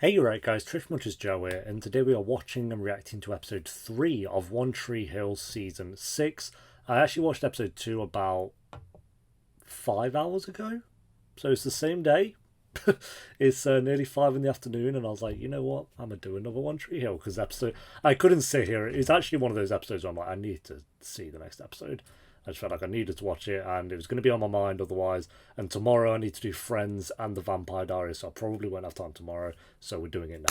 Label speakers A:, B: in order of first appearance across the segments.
A: Hey, you right guys, Trish Munch's Joe here, and today we are watching and reacting to episode 3 of One Tree Hill season 6. I actually watched episode 2 about 5 hours ago, so it's the same day. It's nearly 5 in the afternoon, and I was like, you know what, I'm going to do another One Tree Hill, because I couldn't sit here. It's actually one of those episodes where I'm like, I need to see the next episode. I just felt like I needed to watch it, and it was going to be on my mind otherwise. And tomorrow I need to do Friends and the Vampire Diaries, so I probably won't have time tomorrow. So we're doing it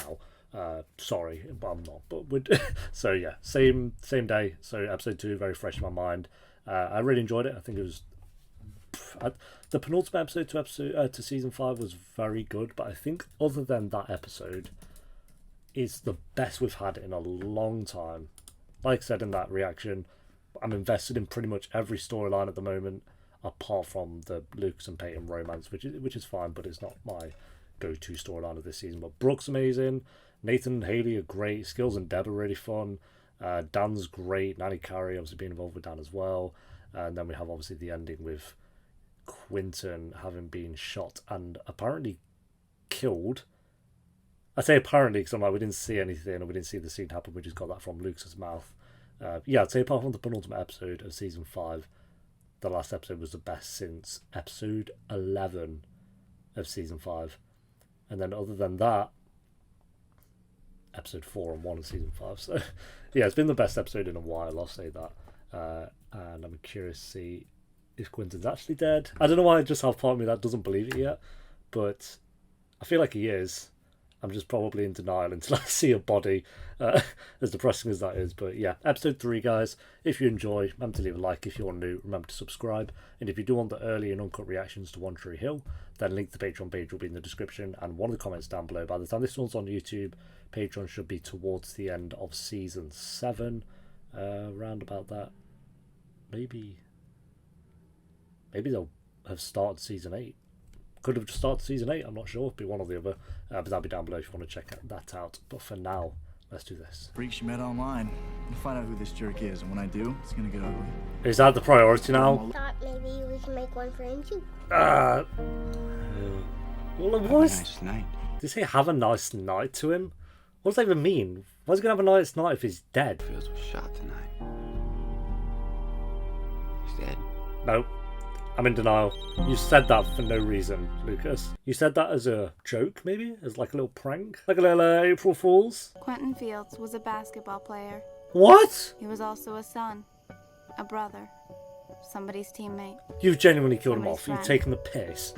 A: now. Sorry, but I'm not. But we're so yeah, same day. So episode 2, very fresh in my mind. I really enjoyed it. I think it was the penultimate episode to season 5 was very good. But I think other than that episode, it's the best we've had in a long time. Like I said in that reaction, I'm invested in pretty much every storyline at the moment, apart from the Lucas and Peyton romance, which is fine, but it's not my go-to storyline of this season. But Brooke's amazing, Nathan and Haley are great, Skills and Deb are really fun, Dan's great, Nanny Carey obviously being involved with Dan as well, and then we have obviously the ending with Quentin having been shot and apparently killed. I say apparently because I'm like, we didn't see anything, or we didn't see the scene happen, we just got that from Lucas's mouth. Yeah, I'd say apart from the penultimate episode of season 5, the last episode was the best since episode 11 of season 5. And then other than that, episode 4 and 1 of season 5. So yeah, it's been the best episode in a while, I'll say that. And I'm curious to see if Quentin's actually dead. I don't know why I just have part of me that doesn't believe it yet, but I feel like he is. I'm just probably in denial until I see a body, as depressing as that is. But yeah, episode 3, guys. If you enjoy, remember to leave a like. If you're new, remember to subscribe. And if you do want the early and uncut reactions to One Tree Hill, then link to the Patreon page will be in the description and one of the comments down below. By the time this one's on YouTube, Patreon should be towards the end of season 7, round about that. Maybe they'll have started season 8. Could have just started season 8, I'm not sure. It'd be one or the other. But that'll be down below if you want to check that out. But for now, let's do this.
B: Freaks you met online. I'll find out who this jerk is, and when I do, it's gonna get ugly.
A: Is that the priority now?
C: I thought maybe we can make one for him too.
A: Well, what is...
D: Nice night.
A: Did he say have a nice night to him? What does that even mean? Why is he going to have a nice night if he's dead?
D: Fields was shot tonight. He's dead.
A: Nope. I'm in denial. You said that for no reason, Lucas. You said that as a joke, maybe? As like a little prank? Like a little April Fool's?
E: Quentin Fields was a basketball player.
A: What?
E: He was also a son, a brother, somebody's teammate.
A: You've genuinely killed him
E: Somebody's
A: off. You've
E: friend.
A: taken the piss.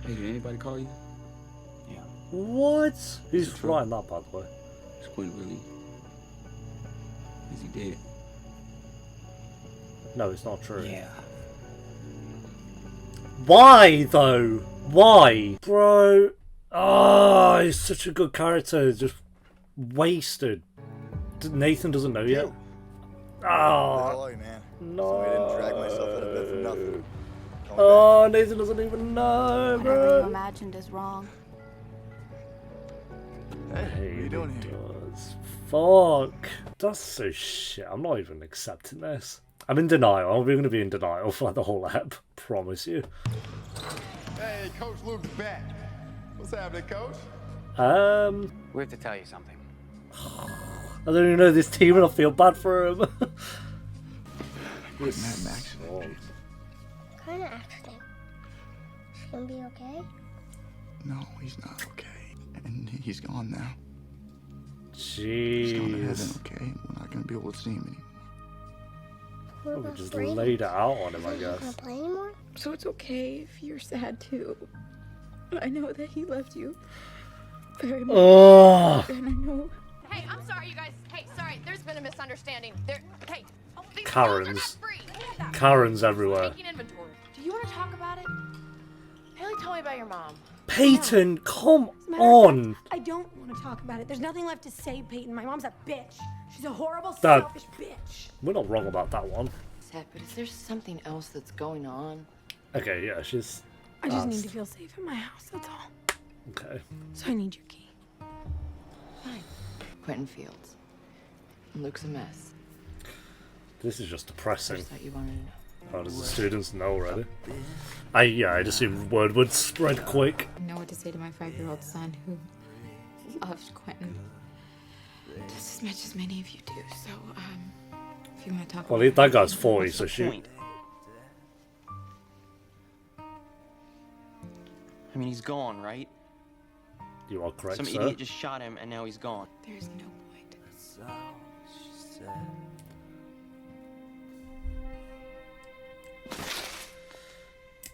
D: Hey, did anybody call you? Yeah.
A: What? Who's writing that, by the way?
D: Is Quentin really? Is he dead?
A: No, it's not true.
D: Yeah.
A: Why, though? Why? Bro. Oh, he's such a good character. Just wasted. Nathan doesn't know yet. Oh,
B: man?
A: no.
B: I didn't drag myself out of bed for nothing.
A: Oh, Nathan doesn't even know,
E: Whatever you
A: bro.
E: imagined is wrong.
B: Hey, what are you doing here?
A: Does. Fuck. That's so shit. I'm not even accepting this. I'm in denial. I'm going to be in denial for like the whole app. Promise you.
F: Hey, Coach Luke's back. What's happening, Coach?
D: We have to tell you something.
A: I don't even know this team and I feel bad for him.
B: Quentin had an accident.
C: What kind of accident? Is he gonna be okay?
B: No, he's not okay. And he's gone now. He's gone to heaven,
A: Jeez.
B: okay? We're not gonna be able to see him anymore.
C: What
A: We
C: about
A: just
C: Brady?
A: laid it out on him, I
C: Is he not
A: guess.
C: gonna play anymore?
G: So it's okay if you're sad too. I know that he loved you very much.
A: Oh,
G: And I know
H: Hey, I'm sorry, you guys. Hey, sorry. There's been a misunderstanding. Hey, these
A: Karens.
H: pills are not free.
A: Karens everywhere.
H: Taking inventory. Do you want to talk about it? Haley, tell me about your mom.
A: Peyton, come
I: As a matter of
A: on.
I: fact, I don't want to talk about it. There's nothing left to say, Peyton. My mom's a bitch. She's a horrible,
A: That-
I: selfish bitch.
A: We're not wrong about that one.
H: Seth, but is there something else that's going on?
A: Okay, yeah, she's...
I: I just need
A: asked.
I: to feel safe in my house, that's all.
A: Okay.
I: So I need your key.
H: Fine. Quentin Fields. Luke's a mess.
A: This is just
H: I
A: depressing.
H: just thought you wanted to know.
A: How does the students know already? I'd assume word would spread quick.
J: I know what to say to my 5-year-old son who
G: loved Quentin just as much as many of you do. So, if you want to talk
A: Well,
G: about
A: that guy's
G: anything-
A: 40, so shoot.
D: Point. I mean, he's gone, right?
A: You are correct,
D: Some
A: sir.
D: idiot just shot him, and now he's gone.
G: There's no point.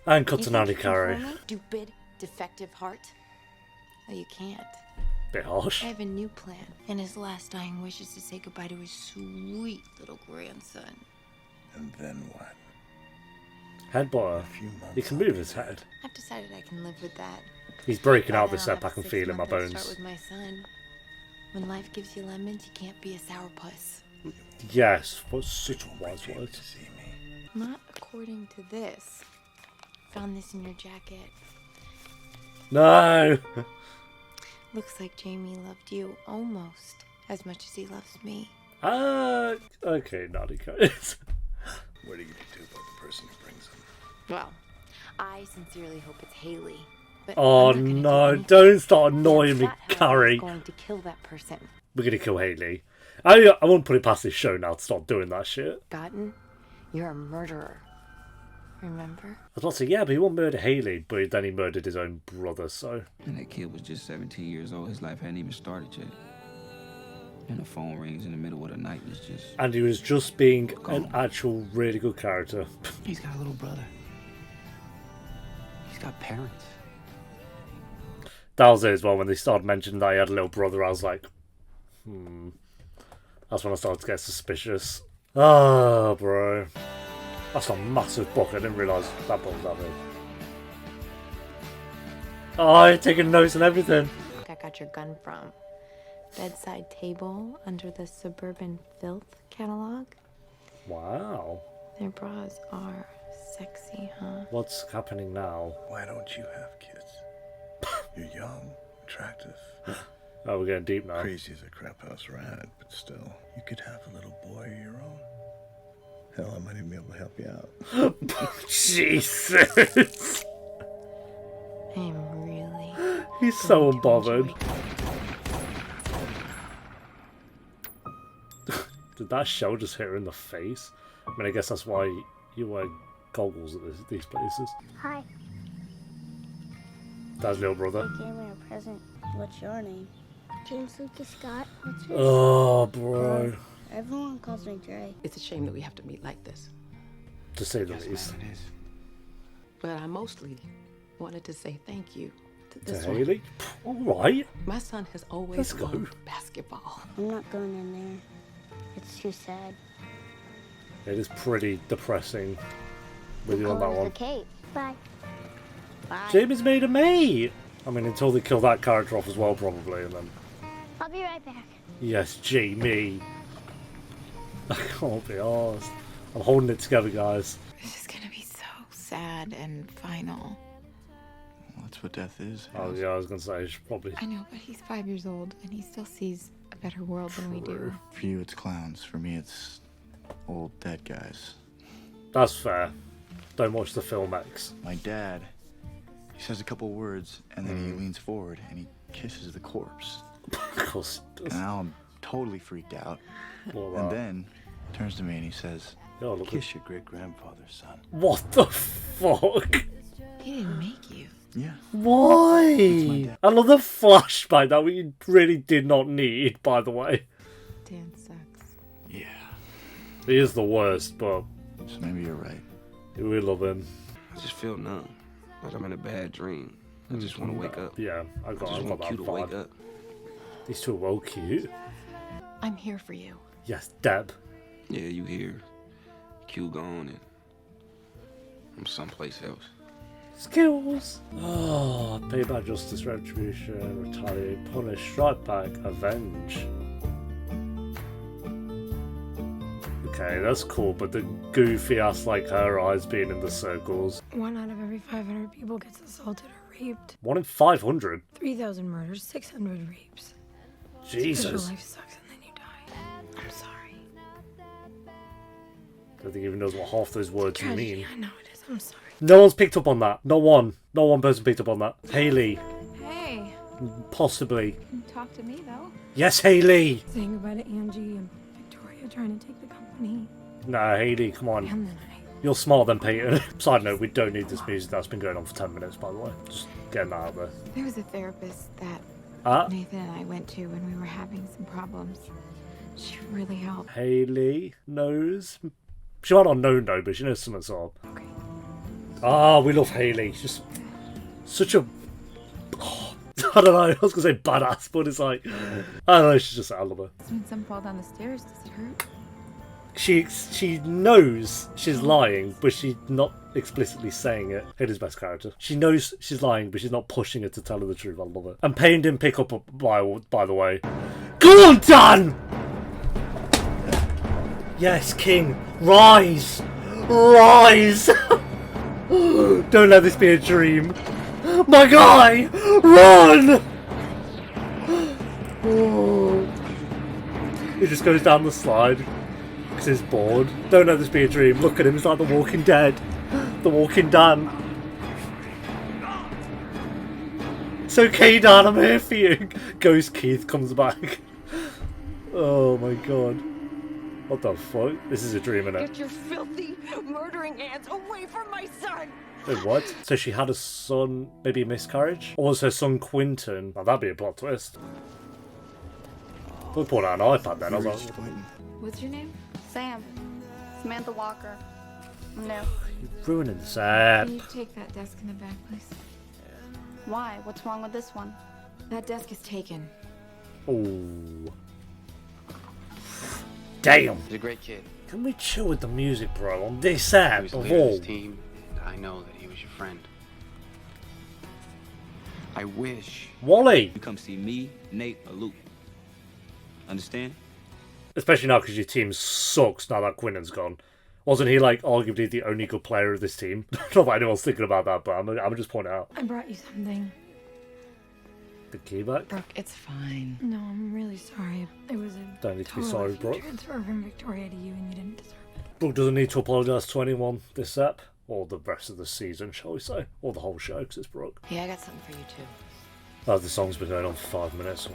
A: And cut
E: You
A: to
E: think
A: Nanny
E: you can
A: Carey.
E: fool me? Stupid, defective heart.
G: Well, you can't.
A: Bit harsh.
G: I have a new plan. And his last dying wish is to say goodbye to his sweet little grandson.
B: And then what?
A: Headbutter.
B: few months
A: He can move his head.
G: I've decided I can live with that.
A: He's breaking out
G: Then
A: this
G: I'll
A: step. I
G: have
A: can
G: a
A: feel it in my
G: 6-month head
A: bones.
G: Start with my son. When life gives you lemons, you can't be a sourpuss.
A: Yes, what's such a wise word.
B: To see me.
G: Not according to this. Found this in your jacket.
A: No!
G: Looks like Jamie loved you almost as much as he loves me.
A: Okay, Nanny Carey.
B: What are you gonna do about the person who brings them?
G: Well, I sincerely hope it's Haley. But
A: Oh
G: I'm not gonna do
A: no,
G: anything.
A: don't start annoying me,
G: That hell is
A: Carrie.
G: going to kill that person.
A: We're gonna kill Haley. I won't put it past this show now to stop doing that shit.
G: Gotten, you're a murderer. Remember?
A: I was about to say, yeah, but he won't murder Haley, but then he murdered his own brother, so.
J: And that kid was just 17 years old. His life hadn't even started yet. And the phone rings in the middle of the night and it's just...
A: And he was just being an actual really good character.
J: He's got a little brother. He's got parents.
A: That was it as well, when they started mentioning that he had a little brother, I was like, That's when I started to get suspicious. Oh, bro. That's a massive book, I didn't realise that book was that big. Oh, you're taking notes and everything.
G: I got your gun from. Bedside table under the Suburban Filth catalog.
A: Wow.
G: Their bras are sexy, huh?
A: What's happening now?
B: Why don't you have kids? You're young, attractive,
A: Oh, we're getting deep now.
B: crazy as a crap house rat, but still, you could have a little boy of your own. Hell, I might even be able to help you out.
A: Jesus!
G: I am really.
A: He's so
G: going to
A: unbothered.
G: enjoy-
A: Did that shell just hit her in the face? I mean, I guess that's why you wear goggles at these places.
C: Hi.
A: Dad's little brother.
C: You gave me a present. What's your name? James Lucas Scott. What's yours?
A: Oh, bro.
C: Everyone calls me Dre.
K: It's a shame that we have to meet like this.
A: To say the
J: Yes,
A: least.
J: ma'am, it is.
K: But I mostly wanted to say thank you to
A: To
K: this one.
A: Haley? Alright.
K: My son has always
A: Let's go.
K: loved basketball.
C: I'm not going in there. It's too sad.
A: It is pretty depressing with you on that
C: Colors
A: one.
C: the cape. Bye. Bye.
A: Jamie's made a mate! I mean, until they kill that character off as well, probably, and then...
C: I'll be right back.
A: Yes, Jamie. I can't be arsed. I'm holding it together, guys.
G: This is gonna be so sad and final.
B: Well, that's what death is.
A: Oh, yeah, I was gonna say, she's probably...
G: I know, but he's 5 years old and he still sees a better world than we do.
B: For you, it's clowns. For me, it's old dead guys.
A: That's fair. Don't watch the film X.
B: My dad, he says a couple words, and then he leans forward and he kisses the corpse.
A: Of course he
B: And
A: does.
B: now I'm totally freaked out.
A: Well,
B: And then turns to me and he says,
A: oh, look at...
B: "Kiss your great-grandfather's son."
A: What the fuck?
G: He didn't make you.
B: Yeah.
A: Why?
B: dad.
A: Another flashback that we really did not need, by the way.
G: Dan sucks.
B: Yeah.
A: He is the worst, but
B: So maybe you're right.
A: we love him.
J: I just feel numb. Like I'm in a bad dream. I just want to wake up.
A: Yeah, I
J: I
A: got
J: just want
A: that
J: you to wake
A: vibe.
J: up.
A: These two are well cute.
G: I'm here for you.
A: Yes, Deb.
J: Yeah, you here. Q gone and I'm someplace else.
A: Skills. Oh, payback, justice, retribution, retaliate, punish, strike back, avenge. Okay, that's cool, but the goofy ass like her eyes being in the circles.
I: 1 out of every 500 people gets assaulted or raped.
A: 1 in 500.
I: 3,000 murders, 600 rapes.
A: Jesus.
I: Your life sucks and then you die. I'm sorry.
A: I don't think he even knows what half those words
I: Tragedy,
A: mean.
I: I know it is. I'm sorry.
A: No one's picked up on that. No one. No one person picked up on that. Haley.
G: Hey,
A: Possibly.
E: Talk to me, though.
A: Yes, Haley!
I: Saying goodbye to Angie and Victoria trying to take the company.
A: Nah, Haley, come on.
I: And then
A: You're smarter than Peyton. Side note, we don't need this music that's been going on for 10 minutes, by the way. Just getting that out there.
G: There was a therapist that Nathan and I went to when we were having some problems. She really helped.
A: Haley knows. She might not know, but she knows something's up. Okay. Ah, we love Haley. She's just such a... Oh, I don't know, I was going to say badass, but it's like... I don't know, she's just... I love her.
E: When some fall down the stairs, does it hurt?
A: She knows she's lying, but she's not explicitly saying it. Haley's best character. She knows she's lying, but she's not pushing her to tell her the truth. I love it. And Payne didn't pick up, by the way. Go on, Dan! Yes, King. Rise! Rise! Don't let this be a dream. My guy! Run! He just goes down the slide because he's bored. Don't let this be a dream. Look at him, he's like the Walking Dead. The Walking Dan. It's okay, Dan, I'm here for you. Ghost Keith comes back. Oh my god. What the fuck? This is a dream, innit?
K: Get your filthy, murdering hands away from my son!
A: Wait, what? So she had a son, maybe a miscarriage? Or was her son Quentin? Now that'd be a plot twist. We'll put out an iPad then. I was like,
G: What's your name?
E: Sam. Samantha Walker. No.
A: you're ruining this app.
G: Can you take that desk in the back, please?
E: Why? What's wrong with this one?
G: That desk is taken.
A: Oh. Damn.
D: He's a great kid.
A: Can we chill with the music, bro? On this app
D: He was
A: of
D: the leader of
A: all.
D: his team, and I know that he was your friend. I wish
A: Wally!
J: You come see me, Nate, or Luke. Understand?
A: Especially now because your team sucks now that Quentin's gone. Wasn't he like arguably the only good player of this team? Not that anyone's thinking about that, but I'm just pointing out.
I: I brought you something.
A: The key back?
K: Brooke, it's fine.
I: No, I'm really sorry. It was a
A: Don't need to be
I: total
A: sorry, Brooke.
I: transfer from Victoria to you, and you didn't deserve it.
A: Brooke doesn't need to apologise to anyone this ep, or the rest of the season, shall we say, or the whole show, because it's Brooke.
K: Yeah, I got something for you too.
A: Oh, the song's been going on for 5 minutes.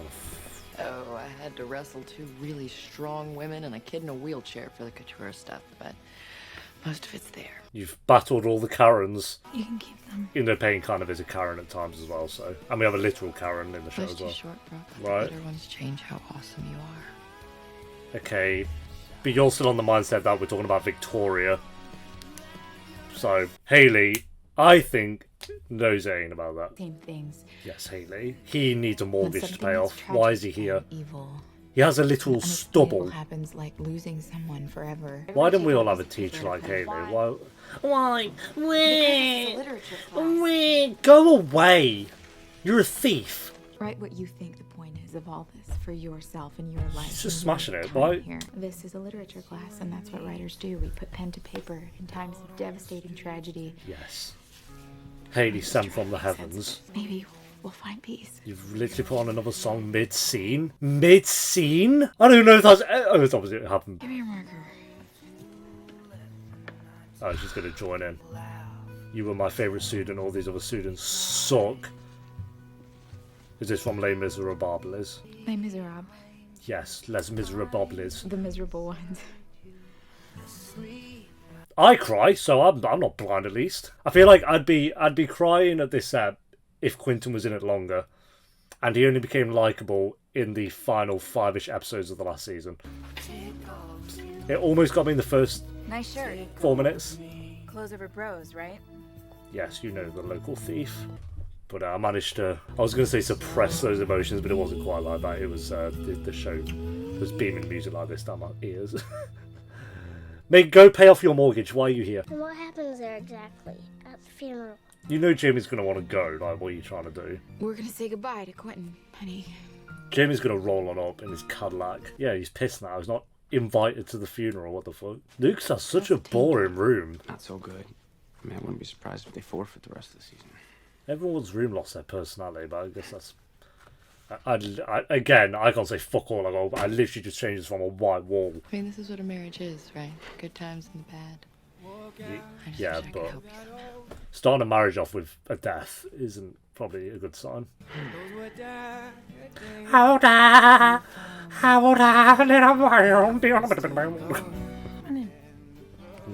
K: Oh, I had to wrestle two really strong women and a kid in a wheelchair for the couture stuff, but most of it's there.
A: You've battled all the Karens.
I: You can keep them.
A: You know, Payne kind of is a Karen at times as well, so. And we have a literal Karen in the show
K: Life's
A: as well.
K: too short, Brooke.
A: Right.
K: The better ones change how awesome you are.
A: Okay, but you're still on the mindset that we're talking about Victoria. So, Haley, I think, knows anything about that.
G: Same things.
A: Yes, Haley. He needs a mortgage to
G: When
A: pay
G: something
A: off.
G: is
A: Why is he
G: tragic
A: here?
G: and Evil.
A: He has a little
G: Unexplainable
A: stubble.
G: happens like losing someone forever.
A: Why don't we all have a teacher like Haley? Why? Why? Wait!
G: Literature class.
A: Wait! Go away! You're a thief.
G: Write what you think the point is of all this for yourself and your life.
A: She's just
G: and your
A: smashing it.
G: time
A: Why?
G: Here. This is a literature class, and that's what writers do. We put pen to paper in times of devastating tragedy.
A: Yes. Haley sent from the heavens.
G: Maybe we'll find peace.
A: You've literally put on another song mid-scene. Mid-scene? I don't know if that's... Oh, it's obviously it happened.
G: Give me your marker.
A: Oh, she's going to join in. You were my favourite student. All these other students suck. Is this from Les Miserables?
G: Les Miserables.
A: Yes, Les Miserables.
G: The miserable ones.
A: I cry, so I'm not blind at least. I feel like I'd be crying at this ep if Quentin was in it longer, and he only became likable in the final 5-ish episodes of the last season. It almost got me in the first
E: Nice shirt.
A: 4 minutes.
E: Clothes over bros, right?
A: Yes, you know, the local thief. But I managed to... I was going to say suppress those emotions, but it wasn't quite like that. It was the show was beaming music like this down my ears. Mate, go pay off your mortgage. Why are you here?
C: And what happens there exactly at the funeral?
A: You know Jamie's going to want to go. Like, what are you trying to do?
G: We're gonna say goodbye to Quentin, honey.
A: Jamie's going to roll on up in his Cadillac. Yeah, he's pissed now. He's not invited to the funeral. What the fuck? Luke's has such a boring room.
D: Not so good. I mean, I wouldn't be surprised if they forfeit the rest of the season.
A: Everyone's room lost their personality, but I guess that's... Again, I can't say fuck all I go, but I literally just changed this from a white wall.
K: I mean, this is what a marriage is, right? Good times and the bad. I just
A: Yeah,
K: wish I could
A: but
K: help you.
A: Starting a marriage off with a death isn't probably a good sign.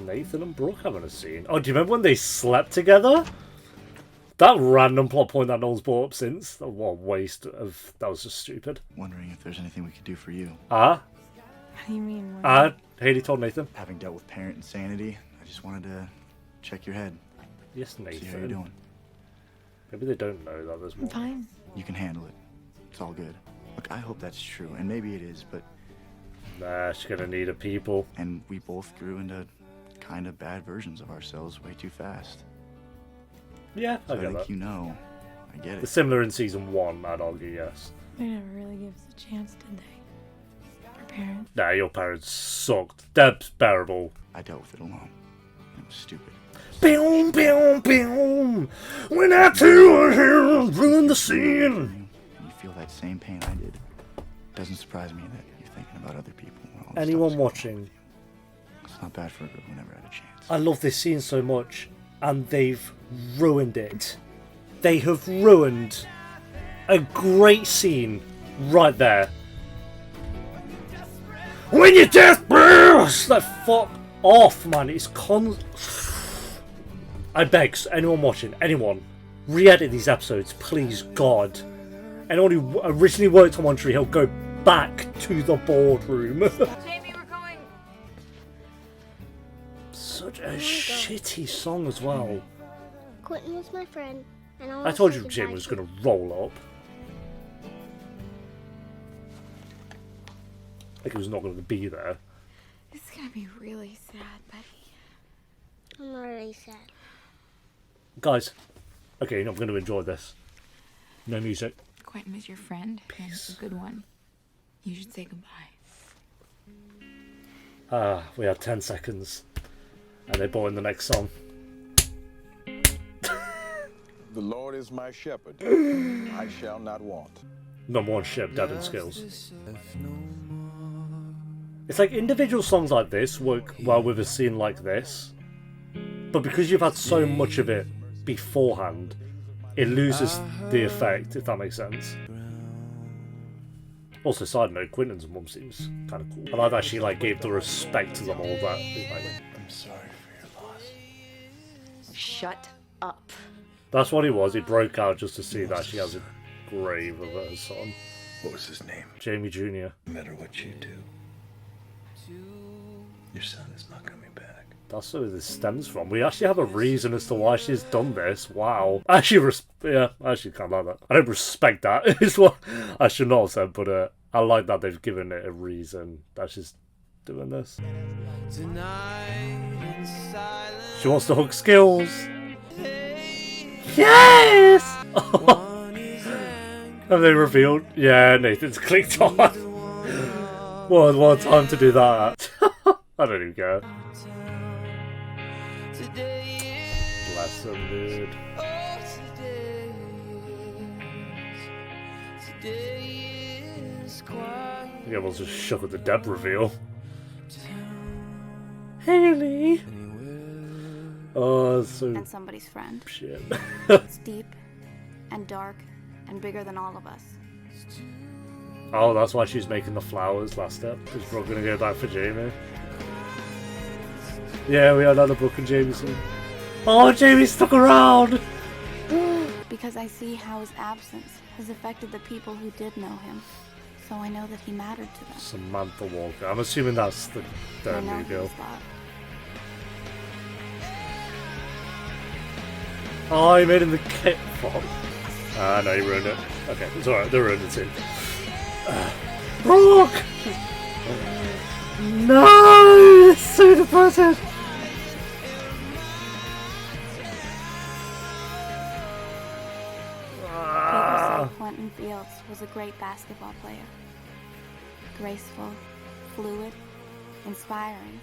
A: Nathan and Brooke having a scene. Oh, do you remember when they slept together? That random plot point that no one's brought up since. What a waste of... That was just stupid.
B: Wondering if there's anything we could do for you.
G: What do you mean?
A: Haley told Nathan.
B: Having dealt with parent insanity, I just wanted to check your head.
A: Yes, Nathan.
B: See how you're doing.
A: Maybe they don't know that there's more.
G: I'm fine.
B: You can handle it. It's all good. Look, I hope that's true, and maybe it is, but...
A: Nah, she's gonna need a people.
B: And we both grew into kind of bad versions of ourselves way too fast.
A: Yeah,
B: So
A: I
B: I
A: get
B: think
A: that.
B: you know. I get
A: It's
B: it.
A: similar in season 1, I'd argue, yes.
G: They never really gave us a chance, did they? Our parents.
A: Nah, your parents sucked. Deb's bearable.
B: I dealt with it alone. It was stupid.
A: Boom, boom, boom. When I two are here, ruin the scene.
B: You feel that same pain I did. Doesn't surprise me that you're thinking about other people. When all this
A: Anyone
B: stuff's going
A: watching?
B: on. It's not bad for a girl who never had a chance.
A: I love this scene so much, and they've ruined it. They have ruined a great scene right there. When you're desperate! Like, fuck off, man. It's I beg, anyone watching, anyone, re-edit these episodes, please, God. Anyone who originally worked on One Tree Hill, go back to the boardroom.
H: Jamie, we're going.
A: Such a shitty song as well.
C: Quentin was my friend, and
A: I told you Jamie was going to roll up. Like he was not going to be there.
G: It's gonna be really sad, buddy.
C: I'm already sad.
A: Guys, okay, I'm going to enjoy this. No music.
G: Quentin is your friend, and a good one. You should say goodbye.
A: We had 10 seconds. And they brought in the next song.
F: The Lord is my shepherd. I shall not want.
A: Number 1 ship, Devon Skills. It's like individual songs like this work well with a scene like this. But because you've had so much of it beforehand, it loses the effect, if that makes sense. Also, side note, Quentin's mum seems kind of cool. And I've actually like gave the respect to them all that.
B: I'm sorry for your loss.
K: Shut up.
A: That's what he was. He broke out just to see that she has a grave of her son.
B: What was his name?
A: Jamie Jr.
B: No matter what you do, your son is not coming back.
A: That's where this stems from. We actually have a reason as to why she's done this. Wow. I actually, I actually kind of like that. I don't respect that. Is what I should not have said, but I like that they've given it a reason that she's doing this. She wants to hook skills. Yes! Have they revealed? Yeah, Nathan's clicked on. What time to do that? I don't even care. Bless him, dude. I think everyone's just shook at the Deb reveal. Haley! Oh, that's so...
E: And somebody's friend.
A: Shit.
E: It's deep and dark and bigger than all of us.
A: Oh, that's why she's making the flowers last step. Is Brooke gonna go back for Jamie? Yeah, we had another Brooke and Jamie scene. Oh, Jamie stuck around!
E: Because I see how his absence has affected the people who did know him. So I know that he mattered to them.
A: Samantha Walker. I'm assuming that's the
E: I
A: third
E: know
A: new
E: he
A: girl.
E: was loved.
A: Oh, he made him the kit. Fuck. Ah, no, he ruined it. Okay, it's alright. They ruined it too. Brooke! No! It's so depressing!
E: People say Quentin Fields was a great basketball player. Graceful, fluid, inspiring.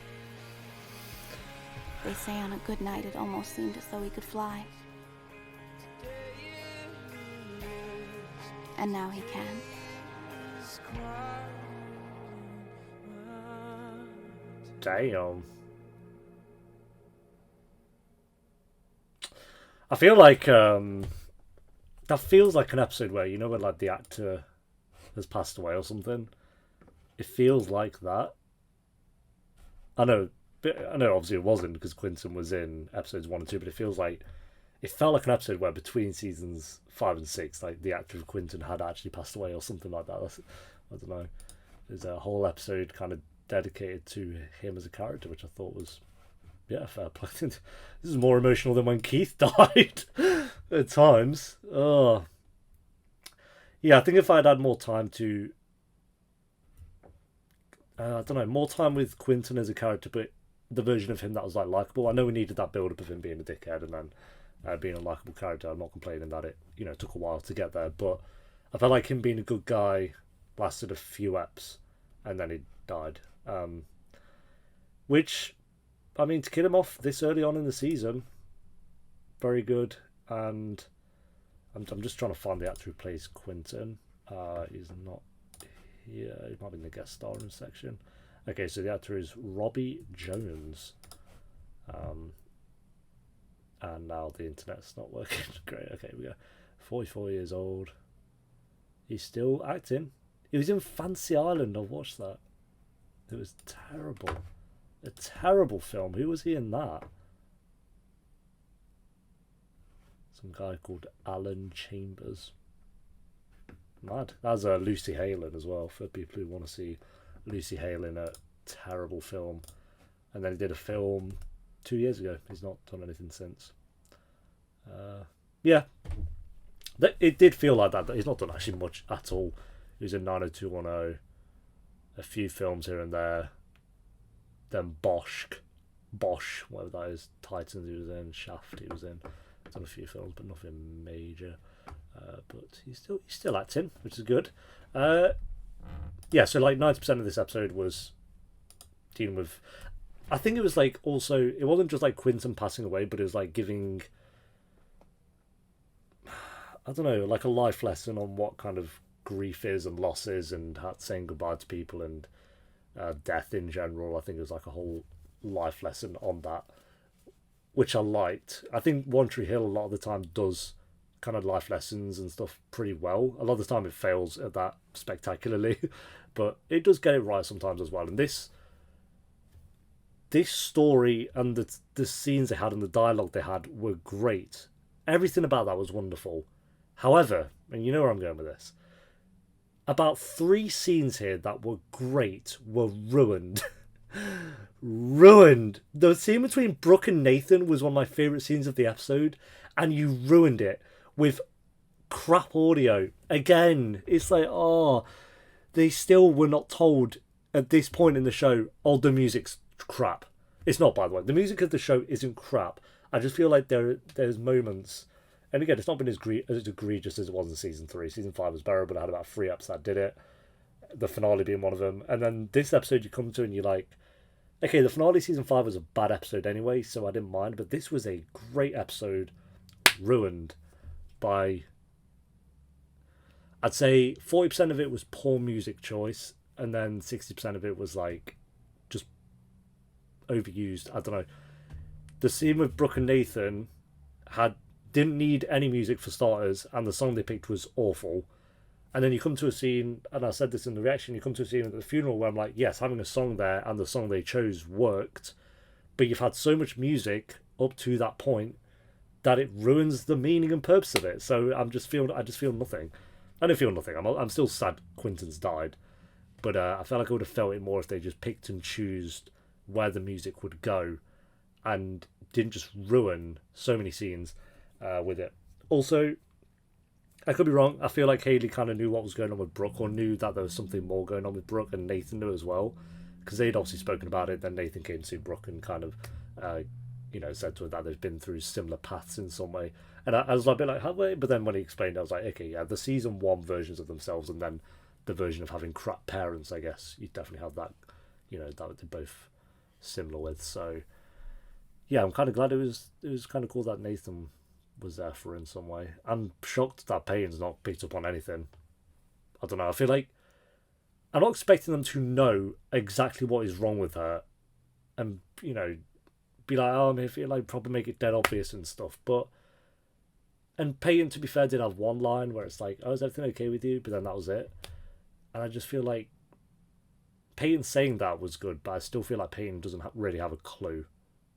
E: They say on a good night it almost seemed as though he could fly. And now he can.
A: Damn. I feel like that feels like an episode where, you know, when like the actor has passed away or something. It feels like that. I know obviously it wasn't because Quentin was in episodes 1 and 2, but it felt like an episode where between seasons 5 and 6, like the actor of Quentin had actually passed away or something like that. I don't know. There's a whole episode kind of dedicated to him as a character, which I thought was, yeah, fair play. This is more emotional than when Keith died at times. Oh, yeah. I think if I'd had more time to, I don't know, more time with Quentin as a character, but the version of him that was like likable. I know we needed that build up of him being a dickhead and then being a likable character. I'm not complaining that it, you know, took a while to get there, but I felt like him being a good guy lasted a few eps and then he died. Which, I mean, to kill him off this early on in the season, very good. And I'm just trying to find the actor who plays Quentin. He's not here. He might be in the guest star in section. Okay, so the actor is Robbie Jones. And now the internet's not working. Great, okay, we go. 44 years old. He's still acting. He was in Fancy Island. I watched that. It was terrible. A terrible film. Who was he in that? Some guy called Alan Chambers. Mad. That's Lucy Hale as well, for people who want to see Lucy Hale in a terrible film. And then he did a film 2 years ago. He's not done anything since. Yeah. It did feel like that. He's not done actually much at all. He was in 90210, a few films here and there. Then Bosch, whatever that is, Titans he was in, Shaft he was in. Done a few films, but nothing major. But he's still acting, which is good. Yeah, so like 90% of this episode was dealing with. I think it was like also it wasn't just like Quentin passing away, but it was like giving. I don't know, like a life lesson on what kind of grief is and loss is and saying goodbye to people and death in general. I think it was like a whole life lesson on that, which I liked. I think One Tree Hill a lot of the time does kind of life lessons and stuff pretty well. A lot of the time it fails at that spectacularly, but it does get it right sometimes as well. And this story and the scenes they had and the dialogue they had were great. Everything about that was wonderful. However, and you know where I'm going with this, about 3 scenes here that were great were ruined. Ruined. The scene between Brooke and Nathan was one of my favourite scenes of the episode, and you ruined it with crap audio. Again, it's like, oh, they still were not told at this point in the show, oh, the music's crap. It's not, by the way. The music of the show isn't crap. I just feel like there's moments, and again, it's not been as egregious as it was in season 3. Season 5 was bearable, but it had about 3 episodes that did it. The finale being one of them. And then this episode you come to and you're like, okay, the finale of season 5 was a bad episode anyway, so I didn't mind, but this was a great episode ruined by, I'd say 40% of it was poor music choice, and then 60% of it was like just overused. I don't know. The scene with Brooke and Nathan didn't need any music for starters, and the song they picked was awful. And then you come to a scene, and I said this in the reaction, you come to a scene at the funeral where I'm like, yes, having a song there and the song they chose worked, but you've had so much music up to that point that it ruins the meaning and purpose of it. So I just feel nothing. I don't feel nothing. I'm still sad Quentin's died, but I felt like I would have felt it more if they just picked and chose where the music would go and didn't just ruin so many scenes with it. Also, I could be wrong. I feel like Haley kind of knew what was going on with Brooke, or knew that there was something more going on with Brooke, and Nathan knew as well, because they'd obviously spoken about it. Then Nathan came to Brooke and kind of, said to her that they've been through similar paths in some way. And I was a bit like, have they? But then when he explained, I was like, okay, yeah, the season 1 versions of themselves, and then the version of having crap parents, I guess you definitely have that, that they're both similar with. So yeah, I'm kind of glad it was kind of cool that Nathan was there for her in some way. I'm shocked that Peyton's not picked up on anything. I don't know. I feel like I'm not expecting them to know exactly what is wrong with her, and be like, oh, maybe like probably make it dead obvious and stuff. But And Peyton, to be fair, did have one line where it's like, oh, is everything okay with you? But then that was it. And I just feel like Peyton saying that was good, but I still feel like Peyton doesn't really have a clue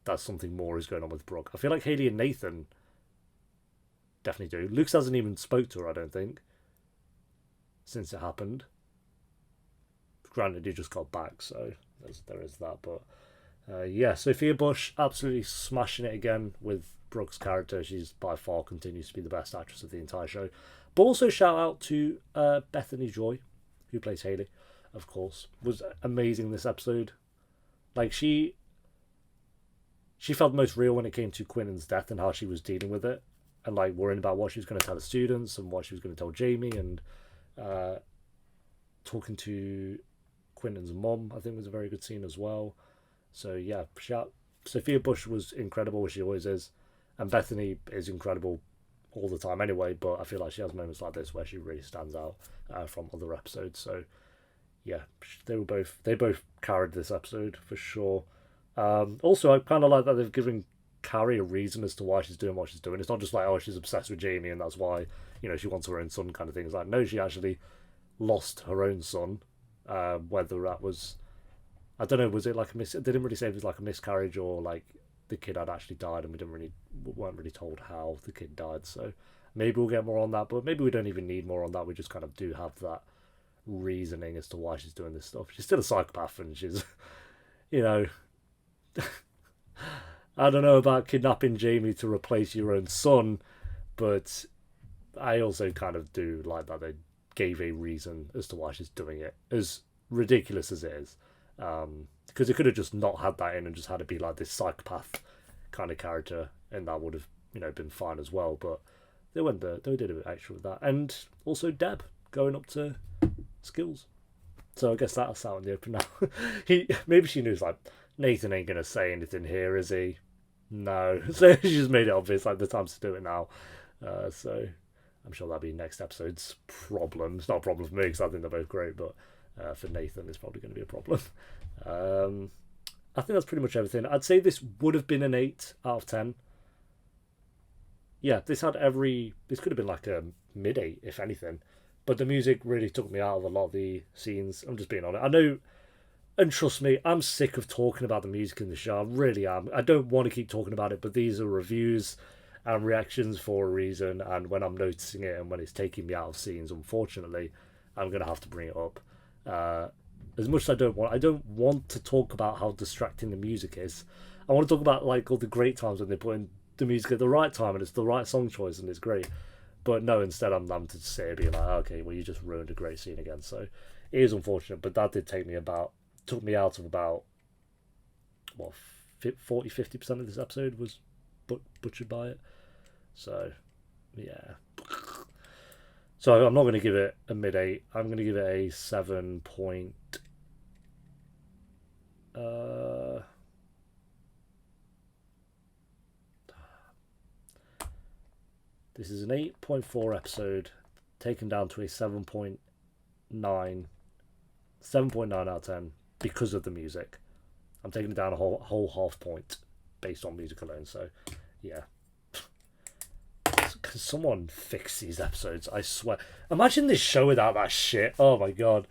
A: that something more is going on with Brooke. I feel like Haley and Nathan definitely do. Luke hasn't even spoke to her, I don't think, since it happened. Granted, he just got back, so there is that. But yeah, Sophia Bush absolutely smashing it again with Brooke's character. She's by far continues to be the best actress of the entire show. But also shout out to Bethany Joy, who plays Haley, of course. Was amazing this episode. Like, she felt most real when it came to Quentin's death and how she was dealing with it. And like worrying about what she was going to tell the students and what she was going to tell Jamie, and talking to Quentin's mum, I think, was a very good scene as well. So yeah, Sophia Bush was incredible, as she always is, and Bethany is incredible all the time anyway, but I feel like she has moments like this where she really stands out from other episodes. So yeah, they both carried this episode for sure. Also, I kind of like that they've given Carrie a reason as to why she's doing what she's doing. It's not just like, oh, she's obsessed with Jamie and that's why, you know, she wants her own son kind of thing. It's like, no, she actually lost her own son. Whether that was, I don't know, was it like they didn't really say if it was like a miscarriage or like the kid had actually died, and we weren't really told how the kid died. So maybe we'll get more on that, but maybe we don't even need more on that. We just kind of do have that reasoning as to why she's doing this stuff. She's still a psychopath, and she's, you know, I don't know about kidnapping Jamie to replace your own son, but I also kind of do like that they gave a reason as to why she's doing it, as ridiculous as it is. Because it could have just not had that in and just had it be like this psychopath kind of character, and that would have, you know, been fine as well. But they went there, they did a bit extra with that. And also Deb going up to Skills. So I guess that's out in the open now. Maybe she knew, like, Nathan ain't going to say anything here, is he? No. So she just made it obvious, like, the time's to do it now. So I'm sure that'll be next episode's problem. It's not a problem for me because I think they're both great, but for Nathan it's probably going to be a problem. I think that's pretty much everything. I'd say this would have been an 8 out of 10. Yeah, this could have been like a mid-8, if anything. But the music really took me out of a lot of the scenes. I'm just being honest. I know, and trust me, I'm sick of talking about the music in the show. I really am. I don't want to keep talking about it, but these are reviews and reactions for a reason. And when I'm noticing it and when it's taking me out of scenes, unfortunately, I'm going to have to bring it up. As much as I don't want to talk about how distracting the music is. I want to talk about like all the great times when they put in the music at the right time and it's the right song choice and it's great. But no, instead I'm to say it, being like, okay, well, you just ruined a great scene again. So it is unfortunate, but that did took me out of about, what, 40-50% of this episode was butchered by it. So, yeah. So I'm not going to give it a mid-8. I'm going to give it a 7 point... This is an 8.4 episode, taken down to a 7.9. 7.9 out of 10 because of the music. I'm taking it down a whole half point based on music alone. So, yeah. Can someone fix these episodes? I swear. Imagine this show without that shit. Oh my god.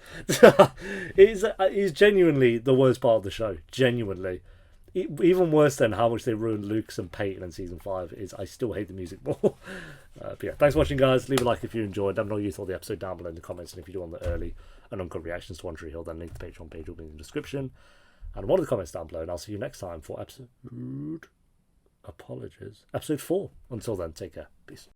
A: It's genuinely the worst part of the show. Genuinely. Even worse than how much they ruined Luke's and Peyton in season 5 is I still hate the music more. But yeah, thanks for watching, guys. Leave a like if you enjoyed. Let me know what you thought of the episode down below in the comments, and if you do want the early and uncut reactions to One Tree Hill, then link to the Patreon page will be in the description and one of the comments down below, and I'll see you next time for episode 4. Until then, take care. Peace.